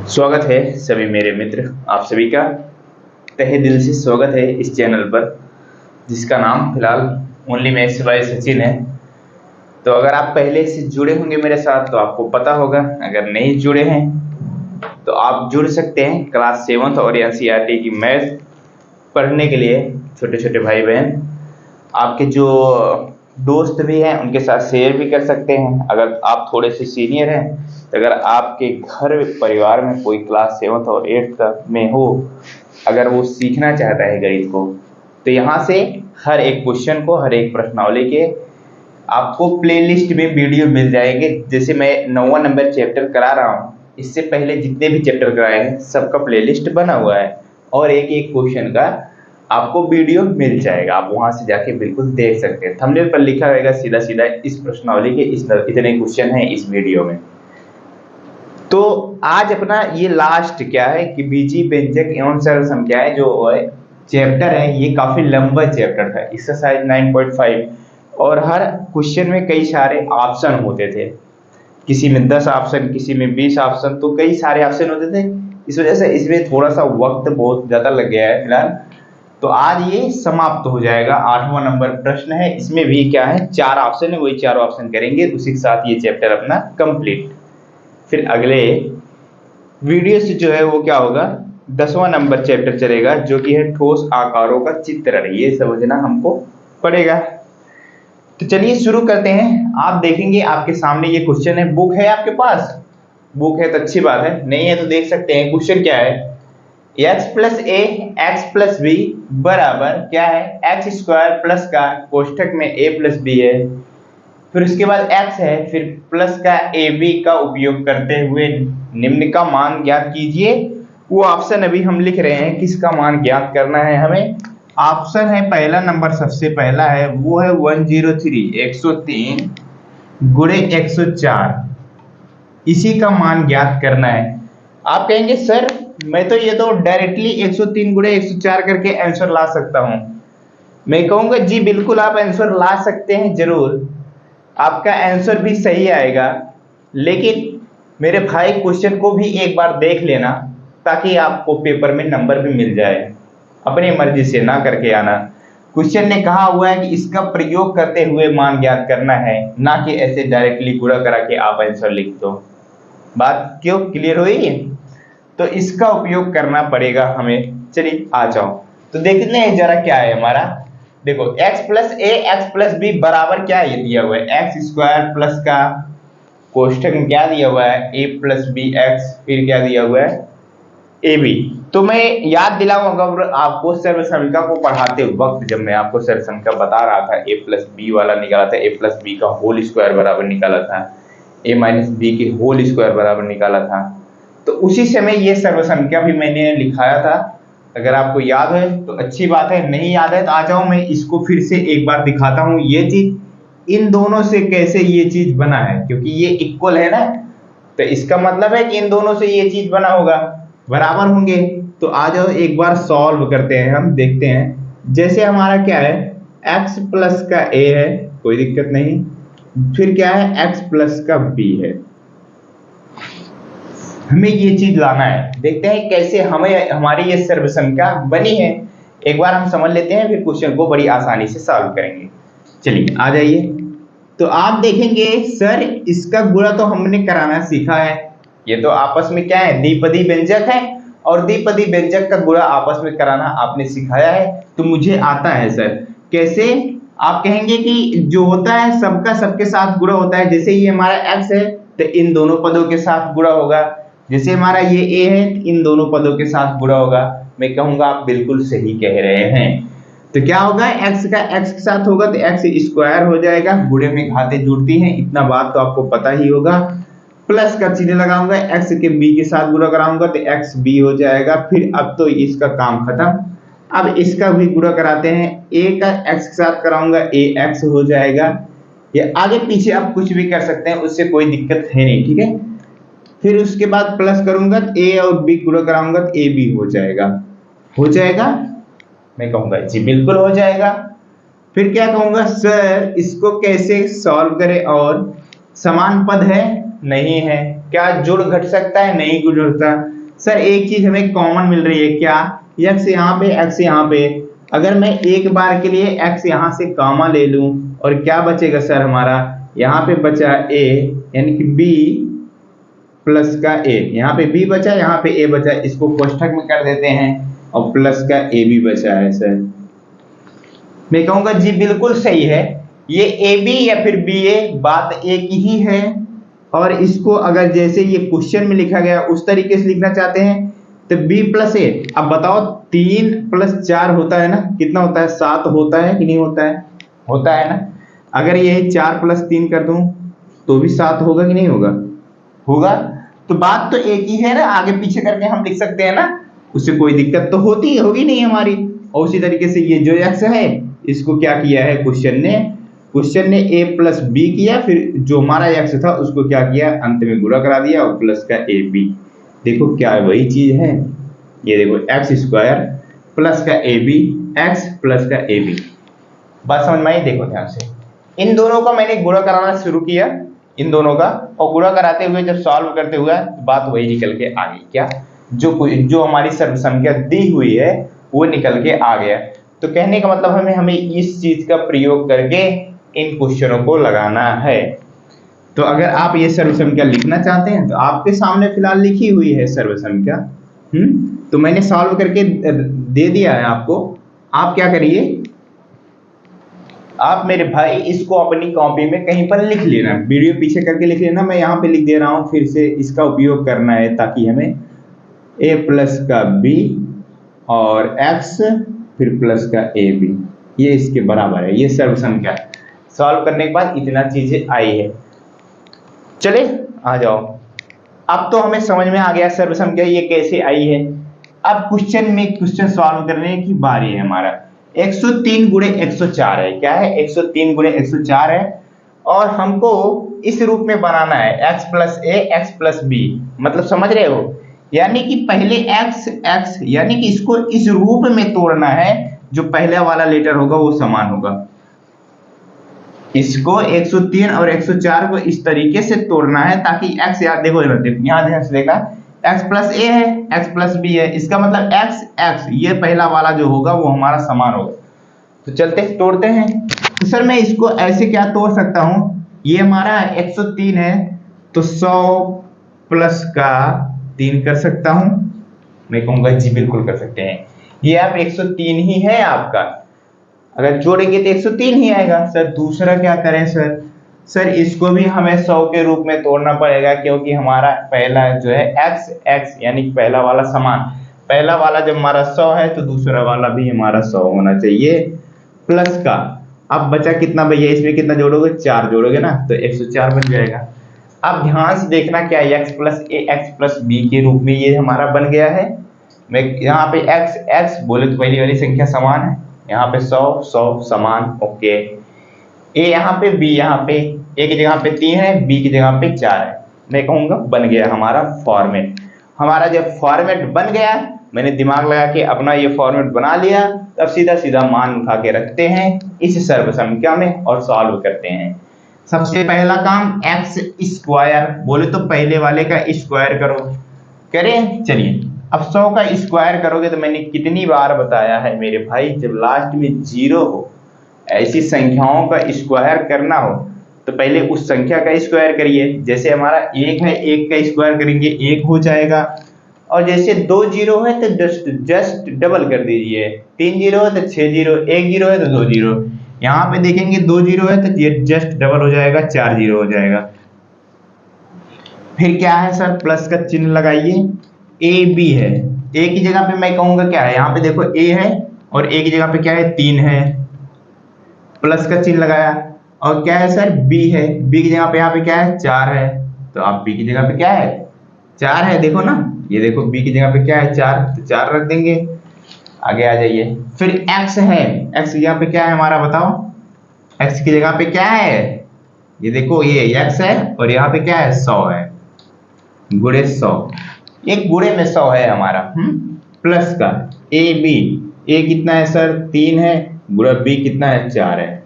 स्वागत है सभी मेरे मित्र, आप सभी का तहे दिल से स्वागत है इस चैनल पर, जिसका नाम फिलहाल ओनली मैथ्स बाय सचिन है। तो अगर आप पहले से जुड़े होंगे मेरे साथ तो आपको पता होगा, अगर नहीं जुड़े हैं तो आप जुड़ सकते हैं क्लास 7th और एनसीईआरटी की मैथ पढ़ने के लिए। छोटे छोटे भाई बहन आपके जो दोस्त भी हैं उनके साथ शेयर भी कर सकते हैं। अगर आप थोड़े से सीनियर हैं तो अगर आपके घर परिवार में कोई क्लास 7th और 8th में हो, अगर वो सीखना चाहता है गणित को, तो यहाँ से हर एक क्वेश्चन को, हर एक प्रश्नावली के आपको प्लेलिस्ट में वीडियो मिल जाएंगे। जैसे मैं 9वां नंबर चैप्टर करा रहा हूँ, इससे पहले जितने भी चैप्टर कराए हैं सबका प्लेलिस्ट बना हुआ है और एक एक क्वेश्चन का आपको वीडियो मिल जाएगा। आप वहां से जाके बिल्कुल देख सकते हैं। थंबनेल पर लिखा रहेगा सीधा सीधा इस प्रश्नावली के इतने क्वेश्चन हैं इस वीडियो में। तो आज अपना ये लास्ट क्या है कि बीजी व्यंजक एवं सरल संख्याएं जो चैप्टर है, ये काफी लंबा चैप्टर था, एक्सरसाइज 9.5, और हर क्वेश्चन में कई सारे ऑप्शन होते थे। किसी में 10 ऑप्शन, किसी में 20 ऑप्शन, तो कई सारे ऑप्शन होते थे। इस वजह से इसमें थोड़ा सा वक्त बहुत ज्यादा लग गया है फिलहाल। तो आज ये समाप्त हो जाएगा। 8वां नंबर प्रश्न है, इसमें भी क्या है, 4 ऑप्शन है, वही 4 ऑप्शन करेंगे, उसी के साथ ये चैप्टर अपना कंप्लीट। फिर अगले वीडियो से जो है वो क्या होगा, 10वां नंबर चैप्टर चलेगा, जो कि है ठोस आकारों का चित्रण। ये समझना हमको पड़ेगा। तो चलिए शुरू करते हैं। आप देखेंगे आपके सामने ये क्वेश्चन है। बुक है आपके पास? बुक है तो अच्छी बात है, नहीं है तो देख सकते हैं। क्वेश्चन क्या है, x प्लस ए एक्स प्लस बी बराबर क्या है, एक्स स्क्वायर प्लस का कोष्ठक में a प्लस बी है, फिर उसके बाद x है, फिर प्लस का ए बी का उपयोग करते हुए निम्न का मान ज्ञात कीजिए। वो ऑप्शन अभी हम लिख रहे हैं, किसका मान ज्ञात करना है हमें। ऑप्शन है पहला नंबर, सबसे पहला है वो है 103 103 गुणे 104, इसी का मान ज्ञात करना है। आप कहेंगे सर मैं तो ये तो डायरेक्टली 103 गुणे 104 करके आंसर ला सकता हूं। मैं कहूंगा जी बिल्कुल आप आंसर ला सकते हैं, जरूर आपका आंसर भी सही आएगा, लेकिन मेरे भाई क्वेश्चन को भी एक बार देख लेना, ताकि आपको पेपर में नंबर भी मिल जाए। अपनी मर्जी से ना करके आना। क्वेश्चन ने कहा हुआ है कि इसका प्रयोग करते हुए मान ज्ञात करना है, ना कि ऐसे डायरेक्टली गुणा करा के आप आंसर लिख दो। बात क्यों क्लियर हुई है? तो इसका उपयोग करना पड़ेगा हमें। चलिए आ जाओ तो देखते हैं जरा क्या है हमारा। देखो x प्लस ए एक्स प्लस बी बराबर क्या ये दिया हुआ है, एक्स स्क्वायर प्लस का कोष्ठक में क्या दिया हुआ है, ए प्लस बी एक्स, फिर क्या दिया हुआ है ए बी। तो मैं याद दिलाऊंगा आपको सर्व संख्या को पढ़ाते वक्त, जब मैं आपको सर्व संख्या बता रहा था, ए प्लस बी वाला निकाला था, ए प्लस बी का होल स्क्वायर बराबर निकाला था, ए माइनस बी के होल स्क्वायर बराबर निकाला था। तो उसी समय ये सर्व संख्या भी मैंने लिखाया था। अगर आपको याद है तो अच्छी बात है, नहीं याद है तो आ जाओ, मैं इसको फिर से एक बार दिखाता हूं। ये चीज इन दोनों से कैसे ये चीज बना है, क्योंकि ये इक्वल है ना, तो इसका मतलब है कि इन दोनों से ये चीज बना होगा, बराबर होंगे। तो आ जाओ एक बार सॉल्व करते हैं, हम देखते हैं। जैसे हमारा क्या है, x प्लस का a है, कोई दिक्कत नहीं, फिर क्या है x प्लस का b है, हमें ये चीज लाना है। देखते हैं कैसे हमें हमारी ये सर्व संख्या बनी है, एक बार हम समझ लेते हैं, फिर क्वेश्चन को बड़ी आसानी से सॉल्व करेंगे। चलिए आ जाइए। तो आप देखेंगे सर इसका गुणा तो हमने कराना सीखा है, ये तो आपस में क्या है, द्विपदी व्यंजक है, और द्विपदी व्यंजक का गुणा आपस में कराना आपने सिखाया है, तो मुझे आता है सर। कैसे? आप कहेंगे कि जो होता है सबका सबके साथ गुणा होता है। जैसे ये हमारा x है तो इन दोनों पदों के साथ गुणा होगा, जैसे हमारा ये a है इन दोनों पदों के साथ गुणा होगा। मैं कहूंगा आप बिल्कुल सही कह रहे हैं। तो क्या होगा, x का x के साथ होगा तो x स्क्वायर हो जाएगा, गुणे में घातें जुड़ती हैं, इतना बात तो आपको पता ही होगा। प्लस का चिन्ह लगाऊंगा, x के b के साथ गुणा कराऊंगा तो x b हो जाएगा। फिर अब तो इसका काम खत्म। अब इसका भी गुणा कराते हैं, a का x के साथ कराऊंगा a x हो जाएगा। ये आगे पीछे आप कुछ भी कर सकते हैं, उससे कोई दिक्कत है नहीं, ठीक है। फिर उसके बाद प्लस करूंगा तो a और b गुणा कराऊंगा तो a b हो जाएगा। हो जाएगा? मैं कहूंगा जी बिल्कुल हो जाएगा। फिर क्या कहूंगा, सर इसको कैसे सॉल्व करें, और समान पद है, नहीं है। क्या जुड़ घट सकता है? नहीं जुड़ सकता। सर एक चीज हमें कॉमन मिल रही है, क्या? x यहाँ पे, x यहाँ पे। अगर मैं एक बार के लिए x यहाँ से कॉमा ले लूं और क्या बचेगा सर हमारा? यहाँ पे बचा a, यानी कि b प्लस का a। यहाँ पे b बचा, यहाँ पे a बचा, इसको कोष्ठक में कर देते हैं और प्लस का a भी बचा है सर। मैं कहूंगा जी बिल्कुल सही है, ये ए बी या फिर बी ए बात एक ही है। और इसको अगर जैसे ये क्वेश्चन में लिखा गया उस तरीके से लिखना चाहते हैं तो b प्लस ए। अब बताओ 3 प्लस 4 होता है ना, कितना होता है? 7 होता है कि नहीं होता है? होता है ना। अगर ये 4 प्लस 3 कर दूं तो भी 7 होगा कि नहीं होगा? होगा। तो बात तो एक ही है ना, आगे पीछे करके हम लिख सकते हैं ना, उससे कोई दिक्कत तो होती होगी नहीं हमारी। और उसी तरीके से ये जो x है इसको क्या किया है क्वेश्चन ने a प्लस बी किया, फिर जो हमारा x था उसको क्या किया? अंत में गुणा करा दिया और प्लस का ए बी। देखो क्या वही चीज है, ये देखो एक्स स्क्वायर प्लस का ए बी, एक्स प्लस का ए बी। बात समझ में आई? देखो ध्यान से, इन दोनों का मैंने गुणा कराना शुरू किया, इन दोनों का, और गुणा कराते हुए जब सॉल्व करते हुए बात वही निकल के आ गई। क्या? जो हमारी सर्व संख्या दी हुई है वो निकल के आ गया। तो कहने का मतलब हमें इस चीज का प्रयोग करके इन क्वेश्चनों को लगाना है। तो अगर आप ये सर्व संख्या लिखना चाहते हैं तो आपके सामने फिलहाल लिखी हुई है सर्व संख्या, तो मैंने सॉल्व करके दे दिया है आपको। आप क्या करिए, आप मेरे भाई इसको अपनी कॉपी में कहीं पर लिख लेना, वीडियो पीछे करके लिख लेना, मैं यहाँ पे लिख दे रहा हूँ, फिर से इसका उपयोग करना है ताकि हमें a प्लस का b और x फिर प्लस का ए बी, ये इसके बराबर है। ये सर्व संख्या सॉल्व करने के बाद इतना चीजें आई है। चले आ जाओ, अब तो हमें समझ में आ गया सर्व संख्या ये कैसे आई है। अब क्वेश्चन सॉल्व करने की बारी है हमारा। 103 गुणे 104 है, क्या है? 103 गुणे 104 है, और हमको इस रूप में बनाना है x प्लस ए एक्स प्लस बी। मतलब समझ रहे हो, यानी कि पहले x यानी कि इसको इस रूप में तोड़ना है, जो पहले वाला लेटर होगा वो समान होगा। इसको 103 और 104 को इस तरीके से तोड़ना है ताकि x, यार देखो यहाँ ध्यान से देखा, x प्लस ए है, x प्लस बी है, इसका मतलब x ये पहला वाला जो होगा वो हमारा समान होगा। तो चलते तोड़ते हैं। तो सर मैं इसको ऐसे क्या तोड़ सकता हूँ, ये हमारा 103 है तो 100 प्लस का 3 कर सकता हूँ। मैं कहूँगा जी बिल्कुल कर सकते हैं। ये आप 103 ही है आपका, अगर जोड़ेंगे तो 103 ही आएगा। सर दूसरा क्या करें सर इसको भी हमें 100 के रूप में तोड़ना पड़ेगा, क्योंकि हमारा पहला जो है x यानी पहला वाला समान, पहला वाला जब हमारा 100 है तो दूसरा वाला भी हमारा 100 होना चाहिए, प्लस का। अब बचा कितना भैया, इसमें कितना जोड़ोगे? 4 जोड़ोगे ना, तो 104 बन जाएगा। अब ध्यान से देखना क्या है, x प्लस ए एक्स प्लस बी के रूप में ये हमारा बन गया है। मैं यहाँ पे x बोले तो पहली वाली संख्या समान है, यहाँ पे 100 समान, ओके। a यहाँ पे b यहाँ पे, a की जगह पे 3 है, b की जगह पे 4 है। मैं कहूँगा बन गया हमारा फॉर्मेट। हमारा जब फॉर्मेट बन गया, मैंने दिमाग लगा के अपना ये फॉर्मेट बना लिया, तब सीधा सीधा मान उठा के रखते हैं इस सर्व संख्या में और सॉल्व करते हैं। सबसे पहला काम x स्क्वायर, बोले तो पहले वाले का स्क्वायर करो, करें। चलिए अब 100 का स्क्वायर करोगे तो मैंने कितनी बार बताया है मेरे भाई, जब लास्ट में 0 हो, ऐसी संख्याओं का स्क्वायर करना हो तो पहले उस संख्या का स्क्वायर करिए। जैसे हमारा 1 है, 1 का स्क्वायर करेंगे 1 हो जाएगा, और जैसे 2 0 है तो जस्ट डबल कर दीजिए, 3 0 है तो 6 0, 1 0 है तो 2 0। यहाँ पे देखेंगे 2 0 है तो ये जस्ट डबल हो जाएगा, 4 0 हो जाएगा। फिर क्या है सर, प्लस का चिन्ह लगाइए, ए बी है, ए की जगह पे मैं कहूंगा क्या है, यहाँ पे देखो ए है और ए की जगह पे क्या है 3 है, प्लस का चिन्ह लगाया। और क्या है सर, बी है, बी की जगह पे यहाँ पे क्या है 4 है, तो आप बी की जगह पे क्या है 4 है, देखो ना, ये देखो बी की जगह पे क्या है 4, तो 4 रख देंगे। आगे आ जाइए, फिर x है, x की जगह पे क्या है हमारा बताओ, x की जगह पे क्या है, ये देखो ये x है और यहाँ पे क्या है 100 है, गुणे 100, एक गुणे में 100 है हमारा, प्लस का ए बी, ए कितना है सर 3 है, गुणा बी कितना है 4 है।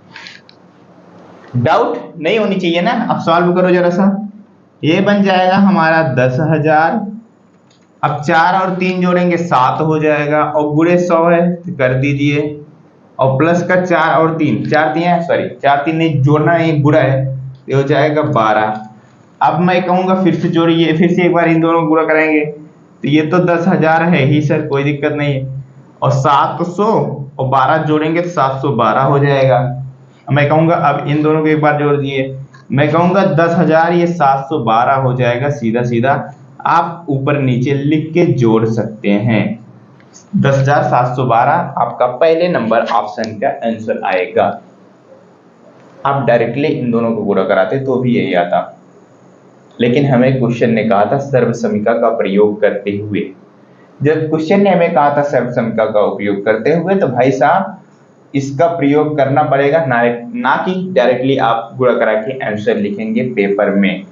डाउट नहीं होनी चाहिए ना। अब सॉल्व करो जरा सा, ये बन जाएगा हमारा 10,000। अब 4 और 3 जोड़ेंगे 7 हो जाएगा, और गुणे 100 है तो कर दीजिए, और प्लस का 4 और 3, 4 3 है, सॉरी 4 3 नहीं, जोड़ना नहीं, गुणा है, ये हो जाएगा 12। अब मैं कहूंगा फिर से जोड़िए, फिर से एक बार इन दोनों को गुणा कराएंगे, तो ये तो 10,000 है ही सर, कोई दिक्कत नहीं है, और 700 और 12 जोड़ेंगे तो 712 हो जाएगा। मैं कहूंगा अब इन दोनों को एक बार जोड़ दिए, मैं कहूंगा 10,000 ये 712 हो जाएगा, सीधा सीधा आप ऊपर नीचे लिख के जोड़ सकते हैं। 10,712 आपका पहले नंबर ऑप्शन का आंसर आएगा। आप डायरेक्टली इन दोनों को गुणा कराते तो भी यही आता, लेकिन हमें क्वेश्चन ने कहा था सर्वसमिका का प्रयोग करते हुए। जब क्वेश्चन ने हमें कहा था सर्वसमिका का उपयोग करते हुए, तो भाई साहब इसका प्रयोग करना पड़ेगा, ना कि डायरेक्टली आप गुणा करा के आंसर लिखेंगे पेपर में,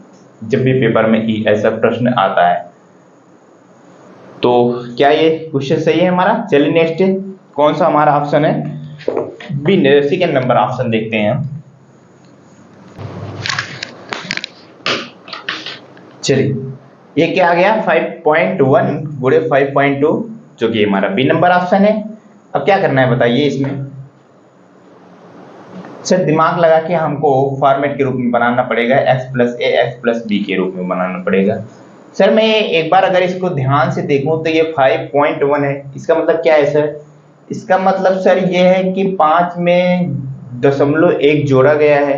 जब भी पेपर में ऐसा प्रश्न आता है। तो क्या ये क्वेश्चन सही है हमारा? चलिए नेक्स्ट कौन सा हमारा ऑप्शन है, बी सेकंड नंबर ऑप्शन देखते हैं। चलिए ये क्या आ गया, 5.1 गुणे 5.2, जो कि हमारा बी नंबर ऑप्शन है। अब क्या करना है बताइए इसमें? सर दिमाग लगा के हमको फॉर्मेट के रूप में बनाना पड़ेगा, x प्लस ए एक्स प्लस बी के रूप में बनाना पड़ेगा। सर मैं एक बार अगर इसको ध्यान से देखूं तो ये 5.1 है, इसका मतलब क्या है सर? इसका मतलब सर ये है कि 5 में 0.1 जोड़ा गया है।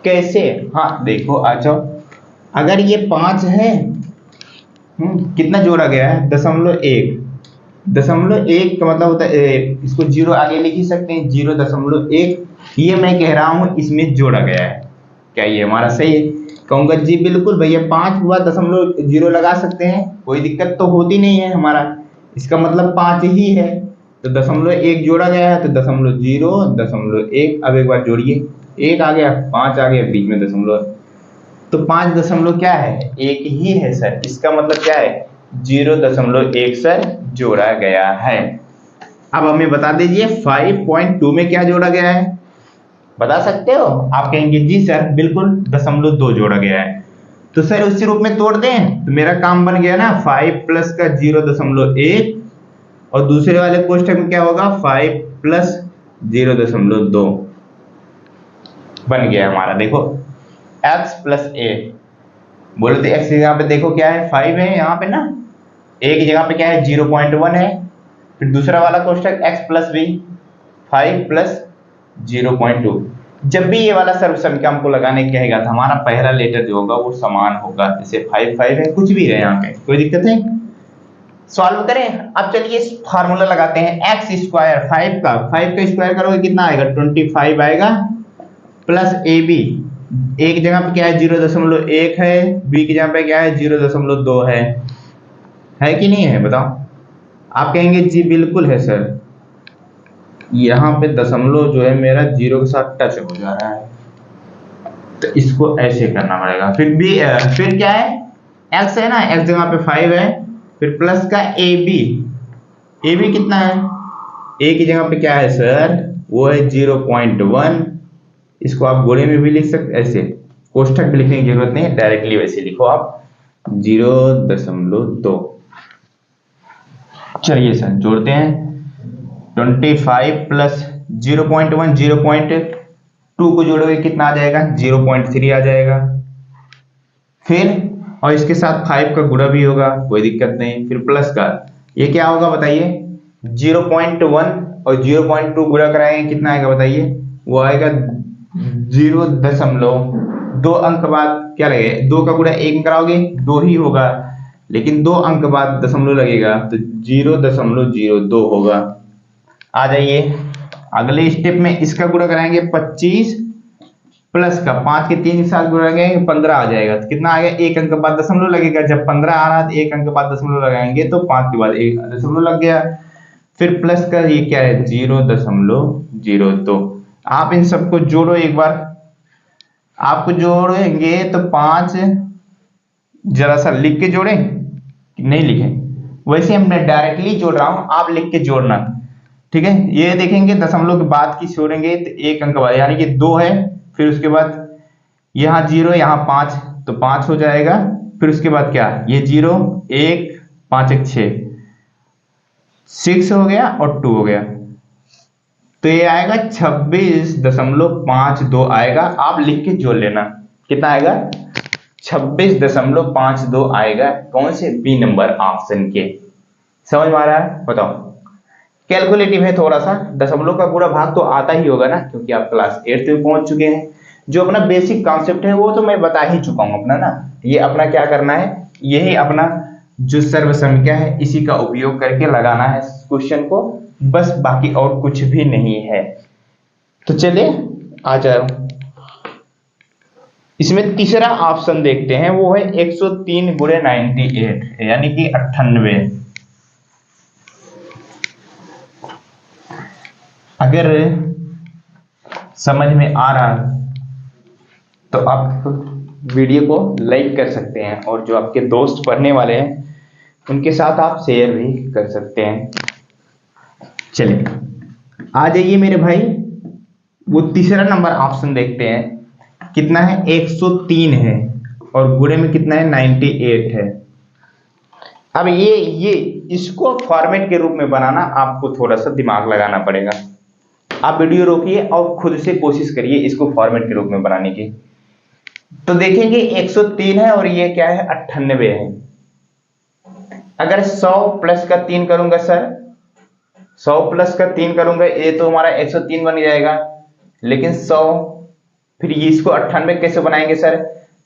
कैसे? हाँ देखो आ जाओ, अगर ये 5 है, कितना जोड़ा गया है? 0.1। 0.1 का मतलब होता है, इसको 0 आगे लिख ही सकते हैं, 0.1, ये मैं कह रहा हूं इसमें जोड़ा गया है। क्या ये हमारा सही है? कहूंगा जी बिल्कुल भैया, 5 हुआ 0.0 लगा सकते हैं, कोई दिक्कत तो होती नहीं है हमारा, इसका मतलब 5 ही है, तो 0.1 जोड़ा गया है, तो 0.0 0.1, अब एक बार जोड़िए, 1 आ गया, 5 आ गया, बीच में दशमलव, तो 5 दशमलव क्या है? 1 ही है सर, इसका मतलब क्या है? 0.1 सर जोड़ा गया है। अब हमें बता दीजिए 5.2 में क्या जोड़ा गया है, बता सकते हो? आप कहेंगे जी सर बिल्कुल 0.2 जोड़ा गया है, तो सर उसी रूप में तोड़ दें, तो मेरा काम बन गया ना, 5 प्लस का 0.1, और दूसरे वाले कोष्ठक में क्या होगा, 5 प्लस 0.2 बन गया हमारा। देखो x प्लस ए, बोले तो x की जगह पे देखो क्या है, 5 है यहाँ पे ना, a की जगह पे क्या है, 0.1 है, फिर दूसरा वाला कोष्ठक x प्लस बी, 5 प्लस 0.2। जब भी ये वाला सर्वसमिका हमको लगाने कहेगा तो हमारा पहला लेटर जो होगा वो समान होगा, जैसे 5 5 है, कुछ भी रहे यहाँ पे, कोई दिक्कत नहीं। सॉल्व करें। अब चलिए फार्मूला लगाते हैं, एक्स स्क्वायर 5 का स्क्वायर करोगे कितना आएगा, 25 आएगा, प्लस ए बी, एक जगह पे क्या है 0.1 है, बी की जगह पे क्या है 0.2 है कि नहीं है बताओ? आप कहेंगे जी बिल्कुल है सर, यहाँ पे दशमलव जो है मेरा 0 के साथ टच हो जा रहा है, तो इसको ऐसे करना पड़ेगा। फिर क्या है, x है ना, x जगह पे 5 है, फिर प्लस का ए बी कितना है, a की जगह पे क्या है सर, वो है 0.1, इसको आप गोले में भी लिख सकते, ऐसे कोष्ठक भी लिखने की जरूरत नहीं है, डायरेक्टली वैसे लिखो आप 0.2। चलिए सर जोड़ते हैं, 25 प्लस 0.1 0.2 को जोड़ोगे कितना आ जाएगा, 0.3 आ जाएगा, फिर और इसके साथ 5 का गुणा भी होगा, कोई दिक्कत नहीं, फिर प्लस का ये क्या होगा बताइए, 0.1 और 0.2 गुणा कराएंगे कितना आएगा बताइए, वो आएगा 0.2 अंक बाद क्या लगेगा, 2 का गुणा 1 में कराओगे 2 ही होगा, लेकिन 2 अंक बाद दशमलव लगेगा तो 0.02 होगा। आ जाइए अगले स्टेप में, इसका गुणा कराएंगे 25 प्लस का 5 के 3 के साथ गुणा करेंगे 15 आ जाएगा, तो कितना आ गया, 1 अंक बाद दशमलव लगेगा, जब 15 आ रहा है 1 अंक बाद दशमलव लगाएंगे तो 5 के बाद 1 दशमलव लग गया, फिर प्लस का ये क्या है 0.02। आप इन सबको जोड़ो एक बार, आपको जोड़ेंगे तो 5, जरा सा लिख के जोड़ें, नहीं लिखे, वैसे हम डायरेक्टली जोड़ रहा हूं, आप लिख के जोड़ना, ठीक है? ये देखेंगे दशमलव के बाद की छोड़ेंगे तो 1 अंक बाद, यानी कि 2 है, फिर उसके बाद यहाँ 0 यहाँ 5, तो 5 हो जाएगा। फिर उसके बाद क्या, ये 0 1 5 1 6, 6 हो गया और 2 हो गया, तो ये आएगा 26.52 आएगा। आप लिख के जोड़ लेना, कितना आएगा, 26.52 आएगा। कौन से, बी नंबर ऑप्शन के। समझ में आ रहा है, बताओ। कैलकुलेटिव है थोड़ा सा, दशमलव का पूरा भाग तो आता ही होगा ना, क्योंकि आप क्लास 8 में पहुंच चुके हैं। जो अपना बेसिक कॉन्सेप्ट है वो तो मैं बता ही चुका हूं अपना ना। ये अपना क्या करना है, यही अपना जो सर्वसंख्या है इसी का उपयोग करके लगाना है क्वेश्चन को, बस बाकी और कुछ भी नहीं है। तो चलिए आ जाओ, इसमें तीसरा ऑप्शन देखते हैं, वो है 103 गुणे 98 यानी कि 98। अगर समझ में आ रहा तो आप वीडियो को लाइक कर सकते हैं, और जो आपके दोस्त पढ़ने वाले हैं उनके साथ आप शेयर भी कर सकते हैं। चलिए आ जाइए मेरे भाई, वो तीसरा नंबर ऑप्शन देखते हैं। कितना है, 103 है, और गुणे में कितना है, 98 है। अब ये इसको फॉर्मेट के रूप में बनाना आपको थोड़ा सा दिमाग लगाना पड़ेगा। आप वीडियो रोकिए और खुद से कोशिश करिए इसको फॉर्मेट के रूप में बनाने की। तो देखेंगे 103 है और ये क्या है, 98 है। अगर 100 प्लस का 3 करूंगा सर, 100 प्लस का 3 करूंगा, ये तो हमारा 103 बन जाएगा। लेकिन 100 फिर ये इसको 98 कैसे बनाएंगे सर,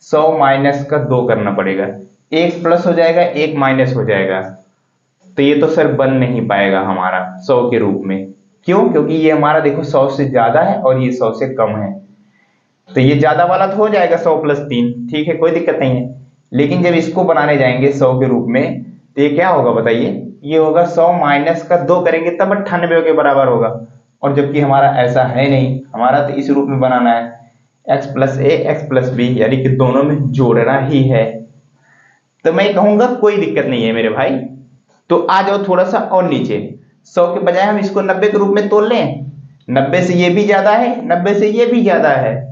100 माइनस का 2 करना पड़ेगा, 1 प्लस हो जाएगा 1 माइनस हो जाएगा। तो ये तो सर बन नहीं पाएगा हमारा 100 के रूप में। क्यों, क्योंकि ये हमारा देखो 100 से ज्यादा है और ये 100 से कम है। तो ये ज्यादा वाला तो हो जाएगा 100 प्लस 3, ठीक है, कोई दिक्कत नहीं है। लेकिन जब इसको बनाने जाएंगे 100 के रूप में, तो ये क्या होगा बताइए, ये होगा 100 माइनस का 2 करेंगे तब 98 के बराबर होगा। और जबकि हमारा ऐसा है नहीं, हमारा तो इस रूप में बनाना है, x प्लस ए एक्स प्लस बी, यानी कि दोनों में जोड़ना ही है। तो मैं कहूंगा कोई दिक्कत नहीं है मेरे भाई। तो आ जाओ थोड़ा सा और नीचे, 100 के बजाय हम इसको 90 के रूप में तोड़ लें। 90 से ये भी ज्यादा है, 90 से ये भी ज्यादा है।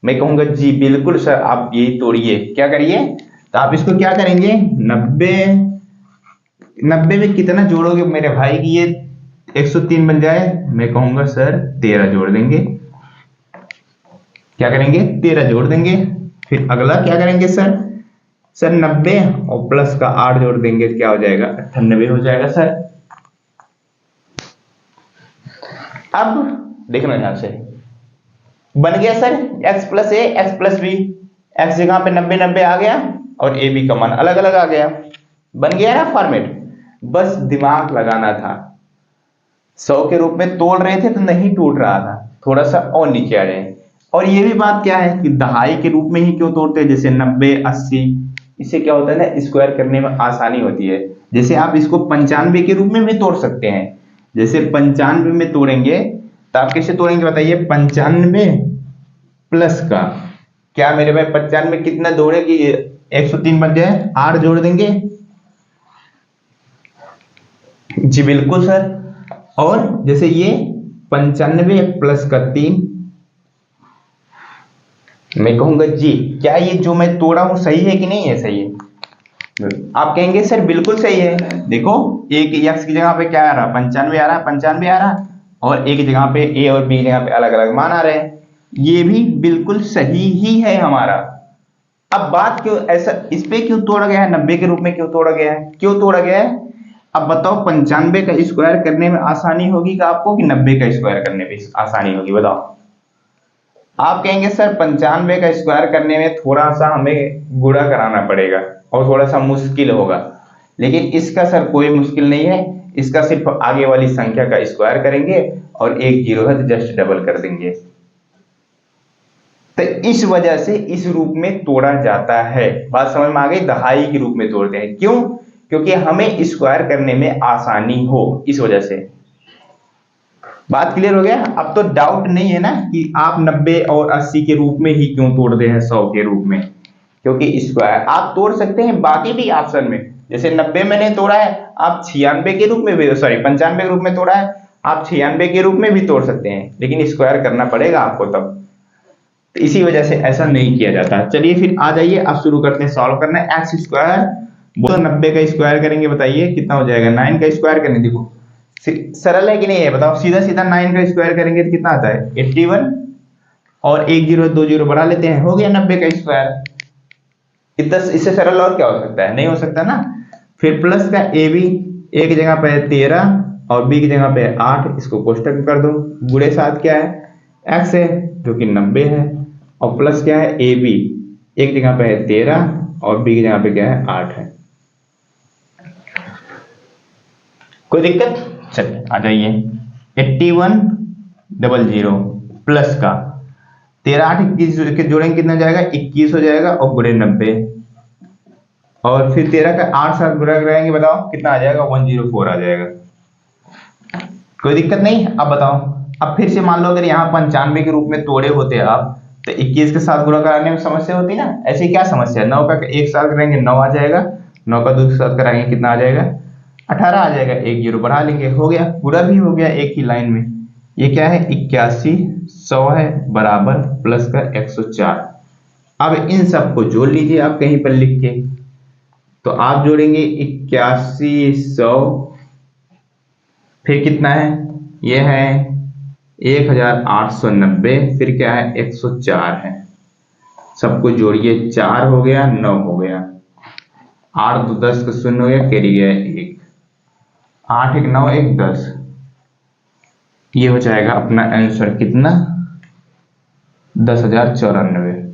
मैं कहूंगा जी बिल्कुल सर, आप यही तोड़िए, क्या करिए, तो आप इसको क्या करेंगे, 90 में कितना जोड़ोगे मेरे भाई कि ये 103 बन जाए। मैं कहूंगा सर 13 जोड़ देंगे। क्या करेंगे, 13 जोड़ देंगे। फिर अगला क्या करेंगे सर 90 और प्लस का 8 जोड़ देंगे, क्या हो जाएगा, 98 हो जाएगा सर। अब देखना ध्यान से, बन गया सर x प्लस ए एक्स प्लस बी, एक्स जगह पे 90 90 आ गया और ए बी का मान अलग अलग आ गया। बन गया ना फॉर्मेट, बस दिमाग लगाना था। 100 के रूप में तोड़ रहे थे तो नहीं टूट रहा था, थोड़ा सा और नीचे आ जाए। और ये भी बात क्या है कि दहाई के रूप में ही क्यों तोड़ते हैं, जैसे 90 80, इससे क्या होता है ना, स्क्वायर करने में आसानी होती है। जैसे आप इसको 95 के रूप में भी तोड़ सकते हैं। जैसे 95 में तोड़ेंगे तो आप कैसे तोड़ेंगे बताइए, 95 प्लस का क्या मेरे भाई, 95 कितना जोड़े कि 103 बन जाए, 8 जोड़ देंगे। जी बिल्कुल सर। और जैसे ये 95 प्लस का 3, मैं कहूंगा जी क्या ये जो मैं तोड़ा हूं सही है कि नहीं है, सही है। आप कहेंगे सर बिल्कुल सही है। देखो एक एक्स की जगह पे क्या आ रहा, 95 आ रहा, 95 आ रहा, और एक जगह पे ए और बी जगह पे अलग अलग मान आ रहे हैं, ये भी बिल्कुल सही ही है हमारा। अब बात क्यों ऐसा इस पे क्यों तोड़ा गया है, 90 के रूप में क्यों तोड़ा गया है, क्यों तोड़ा गया है। अब बताओ 95 का स्क्वायर करने में आसानी होगी कि आपको, कि 90 का स्क्वायर करने में आसानी होगी, बताओ। आप कहेंगे सर 95 का स्क्वायर करने में थोड़ा सा हमें गुणा कराना पड़ेगा और थोड़ा सा मुश्किल होगा, लेकिन इसका सर कोई मुश्किल नहीं है। इसका सिर्फ आगे वाली संख्या का स्क्वायर करेंगे और एक जीरो है तो जस्ट डबल कर देंगे। तो इस वजह से इस रूप में तोड़ा जाता है। बात समझ में आ गई, दहाई के रूप में तोड़ते हैं, क्यों, क्योंकि हमें स्क्वायर करने में आसानी हो, इस वजह से। बात क्लियर हो गया। अब तो डाउट नहीं है ना कि आप 90 और 80 के रूप में ही क्यों तोड़ते हैं 100 के रूप में, क्योंकि स्क्वायर आप तोड़ सकते हैं बाकी भी ऑप्शन में। जैसे 90 मैंने तोड़ा है, आप 96 के रूप में भी, सॉरी 95 के रूप में तोड़ा है, आप 96 के रूप में भी तोड़ सकते हैं, लेकिन स्क्वायर करना पड़ेगा आपको तब। तो इसी वजह से ऐसा नहीं किया जाता। चलिए फिर आ जाइए, आप शुरू करते हैं सॉल्व करना। एक्स स्क्वायर वो 90 का स्क्वायर करेंगे, बताइए कितना हो जाएगा। 9 का स्क्वायर करेंगे, देखो सरल है कि नहीं है बताओ। सीधा सीधा 9 का स्क्वायर करेंगे तो कितना आता है 81, और एक जीरो दो जीरो बढ़ा लेते हैं, हो गया 90 का स्क्वायर। इतना इससे सरल और क्या हो सकता है, नहीं हो सकता ना। फिर प्लस का ए बी, एक जगह पे है 13 और बी की जगह पे है 8, इसको कोष्टक में कर दो। गुणे साथ क्या है, एक्स है जो कि 90 है, और प्लस क्या है ए बी, एक जगह पे है 13 और बी की जगह पे क्या है 8 है। कोई दिक्कत? चलिए आ जाइए। 8100 प्लस का 13 8 21 के जोड़ेंगे कितना जाएगा 21 हो जाएगा, और गुणे 90, और फिर 13 का 8 साथ गुणा कराएंगे, बताओ कितना आ जाएगा 104 आ जाएगा। कोई दिक्कत नहीं। अब बताओ, अब फिर से मान लो अगर यहाँ 95 के रूप में तोड़े होते आप तो 21 के साथ गुणा कराने में समस्या होती ना। ऐसी क्या समस्या है, 9 का एक साथ करेंगे 9 आ जाएगा, 9 का 2 के साथ कराएंगे कितना आ जाएगा 18 आ जाएगा, एक जीरो बढ़ा लेंगे, हो गया, पूरा भी हो गया एक ही लाइन में। ये क्या है 8100 है बराबर प्लस का 104। अब इन सबको जोड़ लीजिए आप कहीं पर लिख के, तो आप जोड़ेंगे 8100, फिर कितना है, ये है 1890, फिर क्या है 104 है। सबको जोड़िए, 4 हो गया 9 हो गया, 8 2 10 का 0 हो गया, कैरी गया 1, 8 1 9 1 10। ये हो जाएगा अपना आंसर कितना 10,094।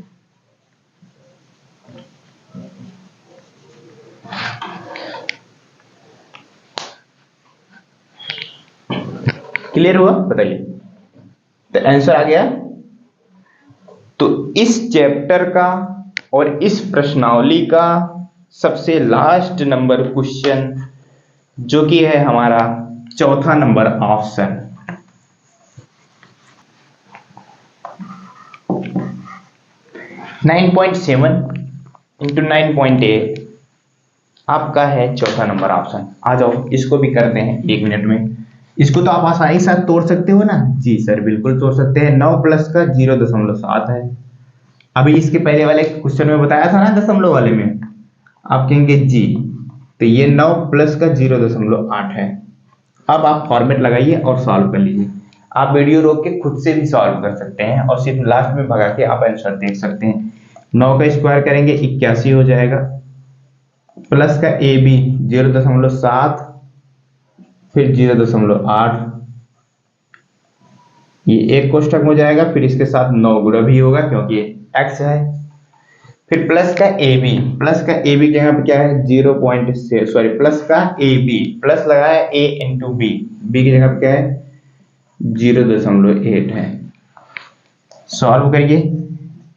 क्लियर हुआ, बताइए। तो आंसर आ गया। तो इस चैप्टर का और इस प्रश्नावली का सबसे लास्ट नंबर क्वेश्चन जो कि है हमारा चौथा नंबर ऑप्शन, 9.7 इंटू 9.8 आपका है चौथा नंबर ऑप्शन। आ जाओ इसको भी करते हैं 1 मिनट में। इसको तो आप आसानी से तोड़ सकते हो ना। जी सर बिल्कुल तोड़ सकते हैं। 9 प्लस का 0.7 है। अभी इसके पहले वाले क्वेश्चन में बताया था ना दशमलव वाले में, आप कहेंगे जी, तो ये 9 प्लस का 0.8 है। अब आप फॉर्मेट लगाइए और सॉल्व कर लीजिए। आप वीडियो रोक के खुद से भी सॉल्व कर सकते हैं और सिर्फ लास्ट में भगा के आप आंसर देख सकते हैं। 9 का स्क्वायर करेंगे 81 हो जाएगा, प्लस का ए बी 0.7, फिर 0.8, ये एक कोष्टक में हो जाएगा, फिर इसके साथ 9 गुणा भी होगा क्योंकि एक्स है, फिर प्लस का ए बी, प्लस का ए बी की जगह पे क्या है 0. प्लस का ए बी, प्लस लगाया ए इंटू बी, बी की जगह पे क्या है 0.8 है। सॉल्व करिए।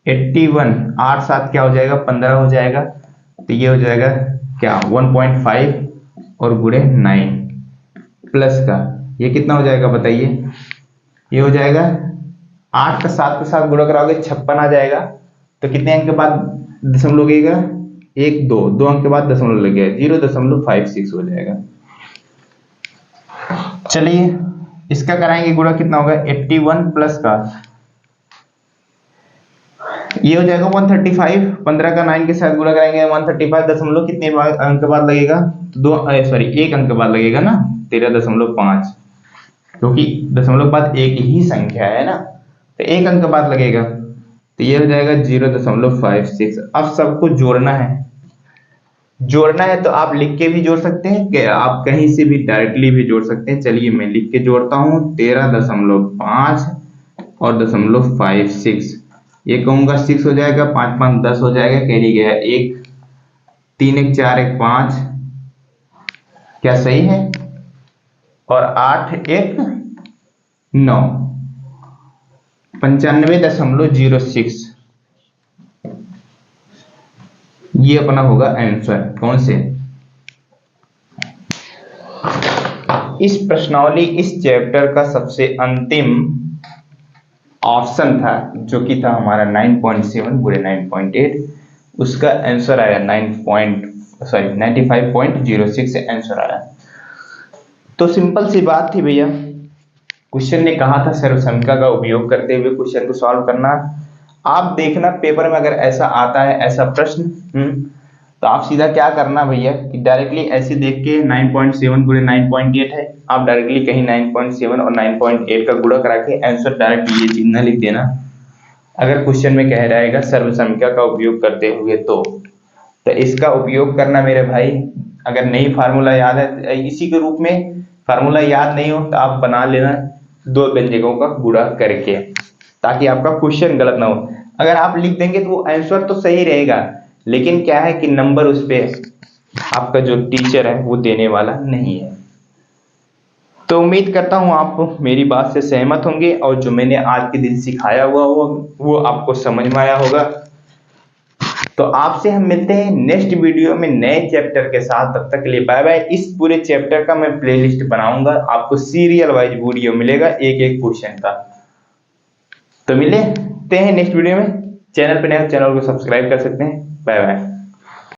81 8 7 क्या हो जाएगा 15 हो जाएगा, तो ये हो जाएगा क्या 1.5 और गुणे 9, प्लस का ये कितना हो जाएगा बताइए, ये हो जाएगा 8 का 7 के साथ गुणा कराओगे 56 आ जाएगा। तो कितने अंक के बाद दशमलव लगेगा 1 2 2 अंक के बाद दशमलव लग गया 0.56 हो जाएगा। चलिए इसका कराएंगे गुणा, कितना होगा 81 प्लस का ये हो जाएगा 135, 15 का 9 के साथ गुणा कराएंगे 135 दशमलव कितने अंक के बाद लगेगा, तो एक अंक के बाद लगेगा ना 13.5, क्योंकि दशमलव के बाद एक ही संख्या है ना, तो एक अंक के बाद लगेगा, तो ये हो जाएगा 0.56। अब सबको जोड़ना है, जोड़ना है तो आप लिख के भी जोड़ सकते हैं कि आप कहीं से भी डायरेक्टली भी जोड़ सकते हैं। चलिए मैं लिख के जोड़ता हूं 13.5 और 0.56, ये कहूंगा 6 हो जाएगा, 5 5 10 हो जाएगा, कैरी गया 1, 3 1 4 1 5, क्या सही है, और 8 1 9, 95.06 ये अपना होगा आंसर। कौन से इस प्रश्नावली इस चैप्टर का सबसे अंतिम ऑप्शन था जो कि था हमारा 9.7 गुणे 9.8, उसका आंसर आया 95.06 से आंसर आया। तो सिंपल सी बात थी भैया, क्वेश्चन ने कहा था सर्वसंख्या का उपयोग करते हुए क्वेश्चन को सॉल्व करना। आप देखना पेपर में अगर ऐसा आता है ऐसा प्रश्न, तो आप सीधा क्या करना भैया कि डायरेक्टली ऐसे देख के 9.7 गुणे 9.8 है, आप डायरेक्टली कहीं 9.7 और 9.8 का गुणा करा के आंसर डायरेक्ट ये चिन्ह लिख देना। अगर क्वेश्चन में कह रहेगा सर्वसंख्या का उपयोग करते हुए तो इसका उपयोग करना मेरे भाई। अगर नहीं फार्मूला याद है, इसी के रूप में फार्मूला याद नहीं हो तो आप बना लेना 2 व्यंजकों का गुणा करके, ताकि आपका क्वेश्चन गलत ना हो। अगर आप लिख देंगे तो वो आंसर तो सही रहेगा, लेकिन क्या है कि नंबर उस पे आपका जो टीचर है वो देने वाला नहीं है। तो उम्मीद करता हूं आप मेरी बात से सहमत होंगे और जो मैंने आज के दिन सिखाया हुआ वो आपको समझ में आया होगा। तो आपसे हम मिलते हैं नेक्स्ट वीडियो में नए चैप्टर के साथ। तब तक के लिए बाय बाय। इस पूरे चैप्टर का मैं प्लेलिस्ट बनाऊंगा, आपको सीरियल वाइज वीडियो मिलेगा एक एक क्वेश्चन का। तो मिलते हैं नेक्स्ट वीडियो में। चैनल पर नए चैनल को सब्सक्राइब कर सकते हैं। Bye bye.